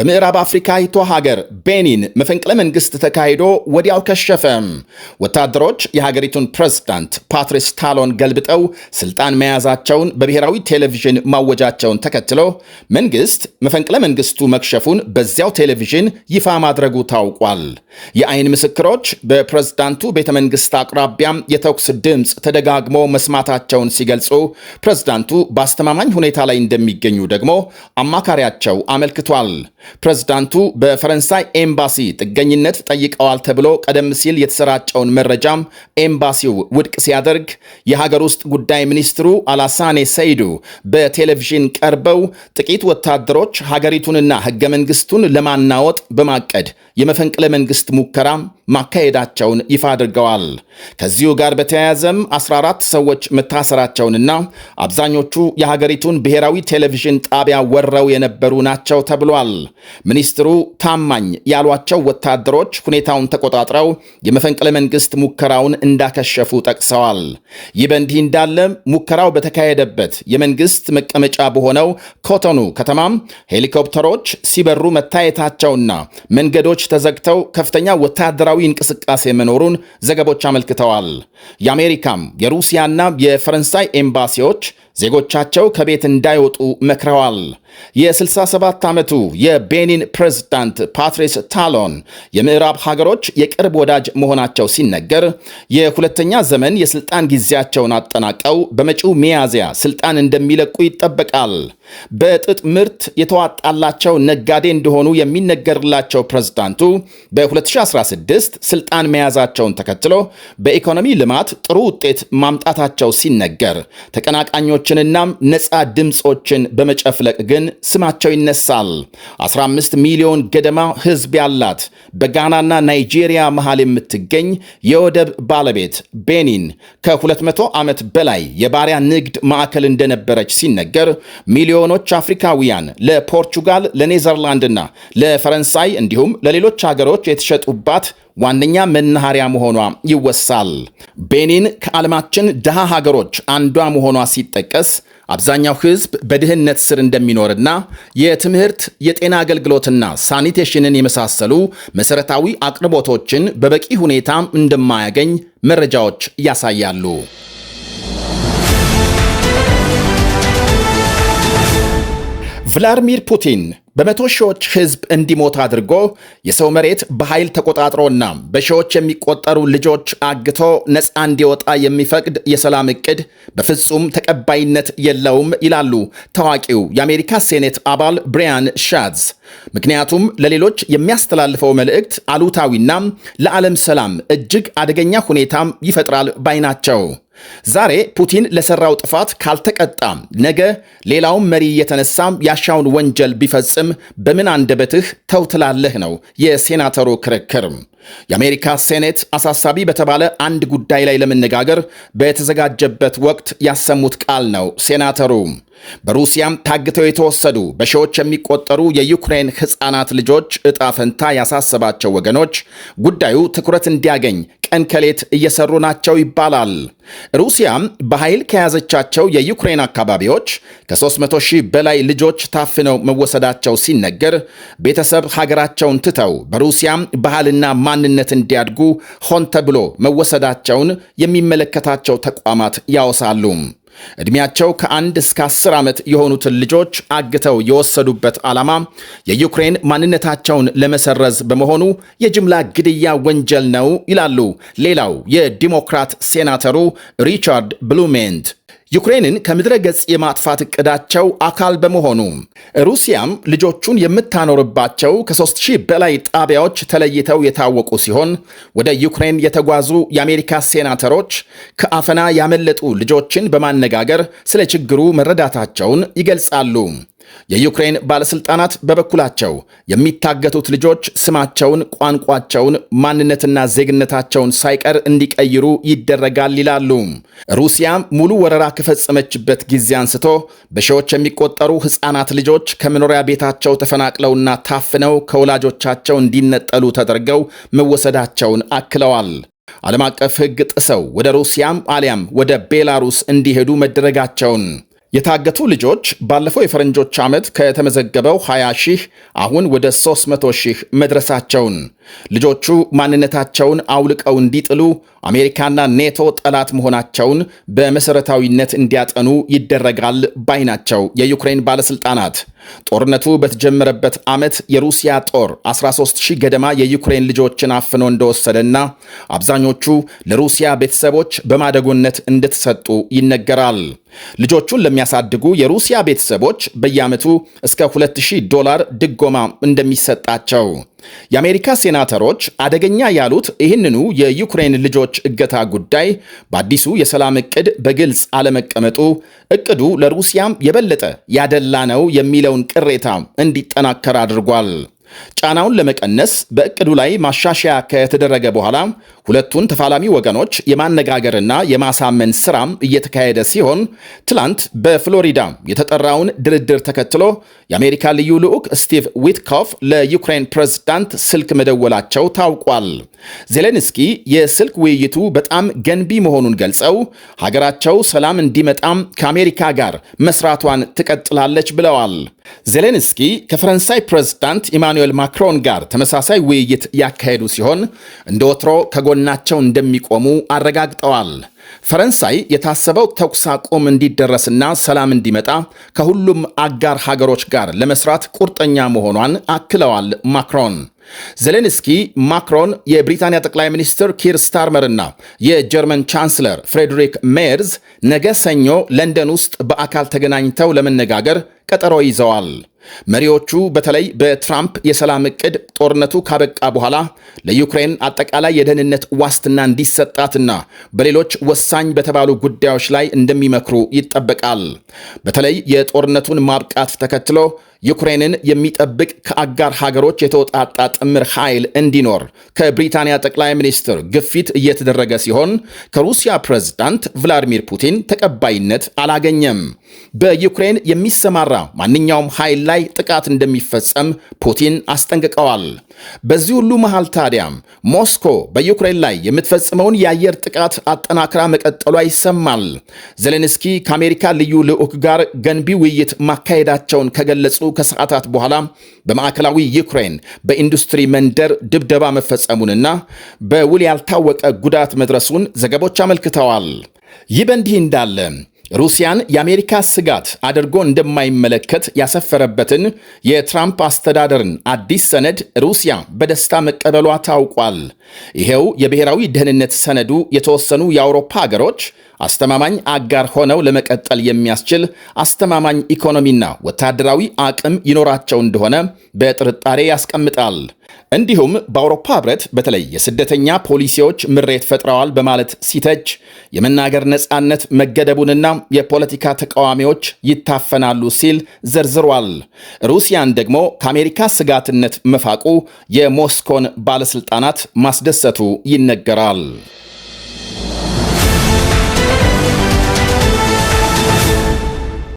በምዕራብ አፍሪካዊቷ ሀገር ቤኒን መፈንቅለ መንግስት ተካሂዶ ወዲያው ከሸፈ። ወታደሮች የሀገሪቱን ፕሬዝዳንት ፓትሪስ ታሎን ገልብጠው ስልጣን መያዛቸውን በብሔራዊ ቴሌቪዥን ማወጃቸውን ተከትሎ መንግስት መፈንቅለ መንግስቱ መክሸፉን በዚያው ቴሌቪዥን ይፋ ማድረጉ ታውቋል። የአይን ምስክሮች በፕሬዝዳንቱ ቤተ መንግስት አቅራቢያም የተኩስ ድምፅ ተደጋግሞ መስማታቸውን ሲገልጹ ፕሬዝዳንቱ በአስተማማኝ ሁኔታ ላይ እንደሚገኙ ደግሞ አማካሪያቸው አመልክቷል። ፕሬዝዳንቱ በፈረንሳይ ኤምባሲ ጥገኝነት ጠይቀዋል ተብሎ ቀደም ሲል የተሰራጨውን መረጃም ኤምባሲው ውድቅ ሲያደርግ የሀገር ውስጥ ጉዳይ ሚኒስትሩ አላሳኔ ሰይዱ በቴሌቪዥን ቀርበው ጥቂት ወታደሮች ሀገሪቱንና ህገ መንግስቱን ለማናወጥ በማቀድ የመፈንቅለ መንግስት ሙከራ ማካሄዳቸውን ይፋ አድርገዋል። ከዚሁ ጋር በተያያዘም 14 ሰዎች መታሰራቸውንና አብዛኞቹ የሀገሪቱን ብሔራዊ ቴሌቪዥን ጣቢያ ወረው የነበሩ ናቸው ተብሏል። ሚኒስትሩ ታማኝ ያሏቸው ወታደሮች ሁኔታውን ተቆጣጥረው የመፈንቅለ መንግስት ሙከራውን እንዳከሸፉ ጠቅሰዋል። ይህ በእንዲህ እንዳለ ሙከራው በተካሄደበት የመንግስት መቀመጫ በሆነው ኮቶኑ ከተማም ሄሊኮፕተሮች ሲበሩ መታየታቸውና መንገዶች ተዘግተው ከፍተኛ ወታደራዊ እንቅስቃሴ መኖሩን ዘገቦች አመልክተዋል። የአሜሪካም የሩሲያና የፈረንሳይ ኤምባሲዎች ዜጎቻቸው ከቤት እንዳይወጡ መክረዋል። የ67 ዓመቱ የቤኒን ፕሬዝዳንት ፓትሪስ ታሎን የምዕራብ ሀገሮች የቅርብ ወዳጅ መሆናቸው ሲነገር የሁለተኛ ዘመን የስልጣን ጊዜያቸውን አጠናቀው በመጪው ሚያዝያ ስልጣን እንደሚለቁ ይጠበቃል። በጥጥ ምርት የተዋጣላቸው ነጋዴ እንደሆኑ የሚነገርላቸው ፕሬዝዳንቱ በ2016 ስልጣን መያዛቸውን ተከትሎ በኢኮኖሚ ልማት ጥሩ ውጤት ማምጣታቸው ሲነገር ተቀናቃኞችንና ነፃ ድምፆችን በመጨፍለቅ ግን ስማቸው ይነሳል። 15 ሚሊዮን ገደማ ህዝብ ያላት በጋናና ናይጄሪያ መሃል የምትገኝ የወደብ ባለቤት ቤኒን ከ200 ዓመት በላይ የባሪያ ንግድ ማዕከል እንደነበረች ሲነገር ሚሊዮኖች አፍሪካውያን ለፖርቹጋል፣ ለኔዘርላንድና ለፈረንሳይ እንዲሁም ለሌሎች ሀገሮች የተሸጡባት ዋነኛ መናኸሪያ መሆኗ ይወሳል። ቤኒን ከዓለማችን ድሃ ሀገሮች አንዷ መሆኗ ሲጠቀስ አብዛኛው ህዝብ በድህነት ስር እንደሚኖርና የትምህርት፣ የጤና አገልግሎትና ሳኒቴሽንን የመሳሰሉ መሰረታዊ አቅርቦቶችን በበቂ ሁኔታ እንደማያገኝ መረጃዎች ያሳያሉ። ቭላድሚር ፑቲን በመቶ ሺዎች ህዝብ እንዲሞት አድርጎ የሰው መሬት በኃይል ተቆጣጥሮና በሺዎች የሚቆጠሩ ልጆች አግቶ ነፃ እንዲወጣ የሚፈቅድ የሰላም ዕቅድ በፍጹም ተቀባይነት የለውም ይላሉ ታዋቂው የአሜሪካ ሴኔት አባል ብሪያን ሻድስ። ምክንያቱም ለሌሎች የሚያስተላልፈው መልእክት አሉታዊና ለዓለም ሰላም እጅግ አደገኛ ሁኔታም ይፈጥራል ባይ ናቸው። ዛሬ ፑቲን ለሰራው ጥፋት ካልተቀጣ ነገ ሌላውም መሪ የተነሳም ያሻውን ወንጀል ቢፈጽም በምን አንደበትህ ተው ትላለህ ነው የሴናተሩ ክርክር። የአሜሪካ ሴኔት አሳሳቢ በተባለ አንድ ጉዳይ ላይ ለመነጋገር በተዘጋጀበት ወቅት ያሰሙት ቃል ነው ሴናተሩ። በሩሲያም ታግተው የተወሰዱ በሺዎች የሚቆጠሩ የዩክሬን ሕፃናት ልጆች ዕጣ ፈንታ ያሳሰባቸው ወገኖች ጉዳዩ ትኩረት እንዲያገኝ ቀን ከሌት እየሰሩ ናቸው ይባላል። ሩሲያም በኃይል ከያዘቻቸው የዩክሬን አካባቢዎች ከ300 ሺህ በላይ ልጆች ታፍነው መወሰዳቸው ሲነገር ቤተሰብ ሀገራቸውን ትተው በሩሲያም ባህልና ማንነት እንዲያድጉ ሆን ተብሎ መወሰዳቸውን የሚመለከታቸው ተቋማት ያወሳሉ። ዕድሜያቸው ከ1 እስከ 10 ዓመት የሆኑትን ልጆች አግተው የወሰዱበት ዓላማ የዩክሬን ማንነታቸውን ለመሰረዝ በመሆኑ የጅምላ ግድያ ወንጀል ነው ይላሉ ሌላው የዲሞክራት ሴናተሩ ሪቻርድ ብሉሜንት። ዩክሬንን ከምድረ ገጽ የማጥፋት ዕቅዳቸው አካል በመሆኑ ሩሲያም ልጆቹን የምታኖርባቸው ከ3000 በላይ ጣቢያዎች ተለይተው የታወቁ ሲሆን ወደ ዩክሬን የተጓዙ የአሜሪካ ሴናተሮች ከአፈና ያመለጡ ልጆችን በማነጋገር ስለ ችግሩ መረዳታቸውን ይገልጻሉ። የዩክሬን ባለስልጣናት በበኩላቸው የሚታገቱት ልጆች ስማቸውን፣ ቋንቋቸውን፣ ማንነትና ዜግነታቸውን ሳይቀር እንዲቀይሩ ይደረጋል ይላሉ። ሩሲያ ሙሉ ወረራ ከፈጸመችበት ጊዜ አንስቶ በሺዎች የሚቆጠሩ ሕፃናት ልጆች ከመኖሪያ ቤታቸው ተፈናቅለውና ታፍነው ከወላጆቻቸው እንዲነጠሉ ተደርገው መወሰዳቸውን አክለዋል። ዓለም አቀፍ ሕግ ጥሰው ወደ ሩሲያም አሊያም ወደ ቤላሩስ እንዲሄዱ መደረጋቸውን የታገቱ ልጆች ባለፈው የፈረንጆች ዓመት ከተመዘገበው 20 ሺህ አሁን ወደ 300 ሺህ መድረሳቸውን፣ ልጆቹ ማንነታቸውን አውልቀው እንዲጥሉ አሜሪካና ኔቶ ጠላት መሆናቸውን በመሰረታዊነት እንዲያጠኑ ይደረጋል ባይ ናቸው የዩክሬን ባለስልጣናት። ጦርነቱ በተጀመረበት ዓመት የሩሲያ ጦር 13000 ገደማ የዩክሬን ልጆችን አፍኖ እንደወሰደና አብዛኞቹ ለሩሲያ ቤተሰቦች በማደጎነት እንደተሰጡ ይነገራል። ልጆቹን ለሚያሳድጉ የሩሲያ ቤተሰቦች በየዓመቱ እስከ $2000 ድጎማ እንደሚሰጣቸው የአሜሪካ ሴናተሮች አደገኛ ያሉት ይህንኑ የዩክሬን ልጆች እገታ ጉዳይ በአዲሱ የሰላም ዕቅድ በግልጽ አለመቀመጡ ዕቅዱ ለሩሲያም የበለጠ ያደላ ነው የሚለውን ቅሬታ እንዲጠናከር አድርጓል። ጫናውን ለመቀነስ በዕቅዱ ላይ ማሻሻያ ከተደረገ በኋላ ሁለቱን ተፋላሚ ወገኖች የማነጋገርና የማሳመን ስራም እየተካሄደ ሲሆን ትላንት በፍሎሪዳ የተጠራውን ድርድር ተከትሎ የአሜሪካ ልዩ ልዑክ ስቲቭ ዊትኮፍ ለዩክሬን ፕሬዝዳንት ስልክ መደወላቸው ታውቋል። ዜሌንስኪ የስልክ ውይይቱ በጣም ገንቢ መሆኑን ገልጸው ሀገራቸው ሰላም እንዲመጣም ከአሜሪካ ጋር መስራቷን ትቀጥላለች ብለዋል። ዜሌንስኪ ከፈረንሳይ ፕሬዝዳንት ኢማኑኤል ማክሮን ጋር ተመሳሳይ ውይይት ያካሄዱ ሲሆን እንደ ወትሮ ከጎናቸው እንደሚቆሙ አረጋግጠዋል። ፈረንሳይ የታሰበው ተኩስ አቁም እንዲደረስና ሰላም እንዲመጣ ከሁሉም አጋር ሀገሮች ጋር ለመስራት ቁርጠኛ መሆኗን አክለዋል ማክሮን። ዜሌንስኪ ማክሮን፣ የብሪታንያ ጠቅላይ ሚኒስትር ኪር ስታርመርና የጀርመን ቻንስለር ፍሬድሪክ ሜርዝ ነገ ሰኞ ለንደን ውስጥ በአካል ተገናኝተው ለመነጋገር ቀጠሮ ይዘዋል። መሪዎቹ በተለይ በትራምፕ የሰላም ዕቅድ ጦርነቱ ካበቃ በኋላ ለዩክሬን አጠቃላይ የደህንነት ዋስትና እንዲሰጣትና በሌሎች ወሳኝ በተባሉ ጉዳዮች ላይ እንደሚመክሩ ይጠበቃል። በተለይ የጦርነቱን ማብቃት ተከትሎ ዩክሬንን የሚጠብቅ ከአጋር ሀገሮች የተውጣጣ ጥምር ኃይል እንዲኖር ከብሪታንያ ጠቅላይ ሚኒስትር ግፊት እየተደረገ ሲሆን ከሩሲያ ፕሬዝዳንት ቭላዲሚር ፑቲን ተቀባይነት አላገኘም። በዩክሬን የሚሰማራ ማንኛውም ኃይል ላይ ጥቃት እንደሚፈጸም ፑቲን አስጠንቅቀዋል። በዚህ ሁሉ መሃል ታዲያም ሞስኮ በዩክሬን ላይ የምትፈጽመውን የአየር ጥቃት አጠናክራ መቀጠሏ ይሰማል። ዜሌንስኪ ከአሜሪካ ልዩ ልዑክ ጋር ገንቢ ውይይት ማካሄዳቸውን ከገለጹ ከሰዓታት በኋላ በማዕከላዊ ዩክሬን በኢንዱስትሪ መንደር ድብደባ መፈጸሙንና በውል ያልታወቀ ጉዳት መድረሱን ዘገቦች አመልክተዋል። ይህ በእንዲህ እንዳለ ሩሲያን የአሜሪካ ስጋት አድርጎ እንደማይመለከት ያሰፈረበትን የትራምፕ አስተዳደርን አዲስ ሰነድ ሩሲያ በደስታ መቀበሏ ታውቋል። ይሄው የብሔራዊ ደህንነት ሰነዱ የተወሰኑ የአውሮፓ ሀገሮች አስተማማኝ አጋር ሆነው ለመቀጠል የሚያስችል አስተማማኝ ኢኮኖሚና ወታደራዊ አቅም ይኖራቸው እንደሆነ በጥርጣሬ ያስቀምጣል። እንዲሁም በአውሮፓ ህብረት በተለይ የስደተኛ ፖሊሲዎች ምሬት ፈጥረዋል በማለት ሲተች የመናገር ነጻነት መገደቡንና የፖለቲካ ተቃዋሚዎች ይታፈናሉ ሲል ዘርዝሯል። ሩሲያን ደግሞ ከአሜሪካ ስጋትነት መፋቁ የሞስኮን ባለስልጣናት ማስደሰቱ ይነገራል።